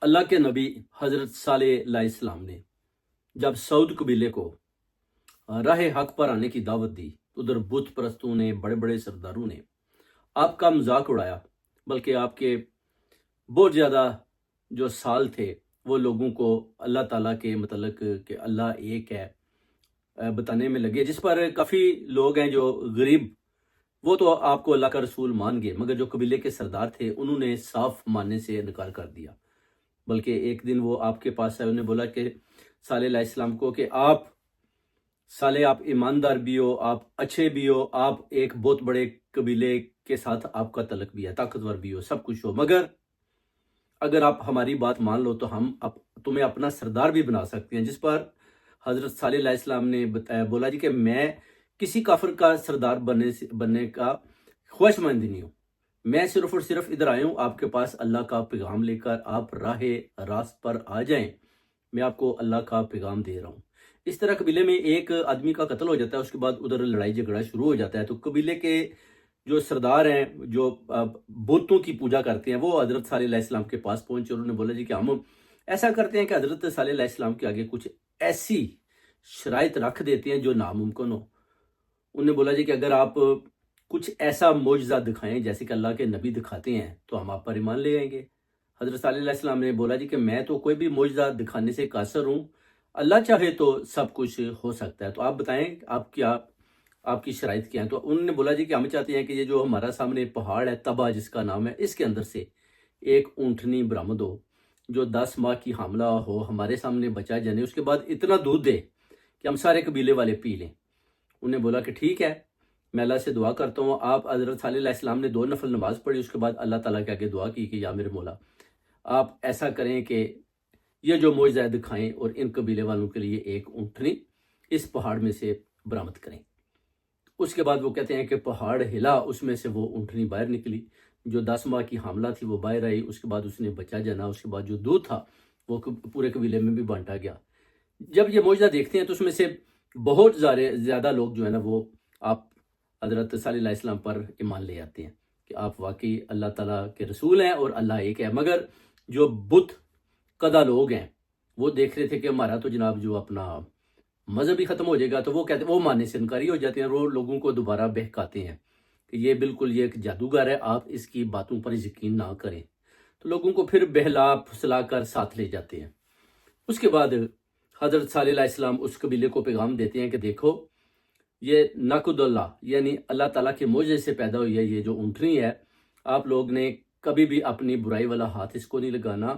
اللہ کے نبی حضرت صالح علیہ السلام نے جب سعود قبیلے کو راہ حق پر آنے کی دعوت دی، ادھر بت پرستوں نے، بڑے بڑے سرداروں نے آپ کا مذاق اڑایا، بلکہ آپ کے بہت زیادہ جو سال تھے وہ لوگوں کو اللہ تعالیٰ کے متعلق کہ اللہ ایک ہے بتانے میں لگے، جس پر کافی لوگ ہیں جو غریب، وہ تو آپ کو اللہ کا رسول مان گئے، مگر جو قبیلے کے سردار تھے انہوں نے صاف ماننے سے انکار کر دیا۔ بلکہ ایک دن وہ آپ کے پاس آئے، انہوں نے بولا کہ صالح علیہ السلام کو کہ آپ صالح، آپ ایماندار بھی ہو، آپ اچھے بھی ہو، آپ ایک بہت بڑے قبیلے کے ساتھ آپ کا تعلق بھی ہے، طاقتور بھی ہو، سب کچھ ہو، مگر اگر آپ ہماری بات مان لو تو ہم تمہیں اپنا سردار بھی بنا سکتے ہیں۔ جس پر حضرت صالح علیہ السلام نے بولا جی کہ میں کسی کافر کا سردار بننے کا خواہش مند نہیں ہوں، میں صرف اور صرف ادھر آیا ہوں آپ کے پاس اللہ کا پیغام لے کر، آپ راہ راست پر آ جائیں، میں آپ کو اللہ کا پیغام دے رہا ہوں۔ اس طرح قبیلے میں ایک آدمی کا قتل ہو جاتا ہے، اس کے بعد ادھر لڑائی جھگڑا شروع ہو جاتا ہے، تو قبیلے کے جو سردار ہیں، جو بتوں کی پوجا کرتے ہیں، وہ حضرت صالح علیہ السلام کے پاس پہنچے اور انہوں نے بولا جی کہ ہم ایسا کرتے ہیں کہ حضرت صالح علیہ السلام کے آگے کچھ ایسی شرائط رکھ دیتے ہیں جو ناممکن ہو۔ انہوں نے بولا جی کہ اگر آپ کچھ ایسا معجزہ دکھائیں جیسے کہ اللہ کے نبی دکھاتے ہیں تو ہم آپ پر ایمان لے آئیں گے۔ حضرت صالح علیہ السلام نے بولا جی کہ میں تو کوئی بھی معجزہ دکھانے سے قاصر ہوں، اللہ چاہے تو سب کچھ ہو سکتا ہے، تو آپ بتائیں آپ کی شرائط کیا ہیں؟ تو انہوں نے بولا جی کہ ہم چاہتے ہیں کہ یہ جو ہمارا سامنے پہاڑ ہے تبا جس کا نام ہے، اس کے اندر سے ایک اونٹنی برآمد ہو جو 10 ماہ کی حاملہ ہو، ہمارے سامنے بچہ جنے، اس کے بعد اتنا دودھ دے کہ ہم سارے قبیلے والے پی لیں۔ انہوں نے بولا کہ ٹھیک ہے، میں اللہ سے دعا کرتا ہوں۔ آپ حضرت صالح علیہ السلام نے 2 نفل نماز پڑھی، اس کے بعد اللہ تعالیٰ کے آگے دعا کی کہ یا میرے مولا، آپ ایسا کریں کہ یہ جو معجزہ دکھائیں اور ان قبیلے والوں کے لیے ایک اونٹنی اس پہاڑ میں سے برآمد کریں۔ اس کے بعد وہ کہتے ہیں کہ پہاڑ ہلا، اس میں سے وہ اونٹنی باہر نکلی، جو 10 ماہ کی حاملہ تھی وہ باہر آئی، اس کے بعد اس نے بچہ جنا، اس کے بعد جو دودھ تھا وہ پورے قبیلے میں بھی بانٹا گیا۔ جب یہ معجزہ دیکھتے ہیں تو اس میں سے بہت زیادہ لوگ جو ہے نا وہ آپ حضرت صالح علیہ السلام پر ایمان لے آتے ہیں کہ آپ واقعی اللہ تعالیٰ کے رسول ہیں اور اللہ ایک ہے۔ مگر جو بت قدہ لوگ ہیں وہ دیکھ رہے تھے کہ ہمارا تو جناب جو اپنا مذہب ہی ختم ہو جائے گا، تو وہ کہتے ہیں، وہ ماننے سے انکاری ہو جاتے ہیں، وہ لوگوں کو دوبارہ بہکاتے ہیں کہ یہ بالکل ایک جادوگر ہے، آپ اس کی باتوں پر یقین نہ کریں، تو لوگوں کو پھر بہلا پھسلا کر ساتھ لے جاتے ہیں۔ اس کے بعد حضرت صالح علیہ السلام اس قبیلے کو پیغام دیتے ہیں کہ دیکھو، یہ ناقد اللہ یعنی اللہ تعالیٰ کے معجزے سے پیدا ہوئی ہے، یہ جو اونٹنی ہے، آپ لوگ نے کبھی بھی اپنی برائی والا ہاتھ اس کو نہیں لگانا۔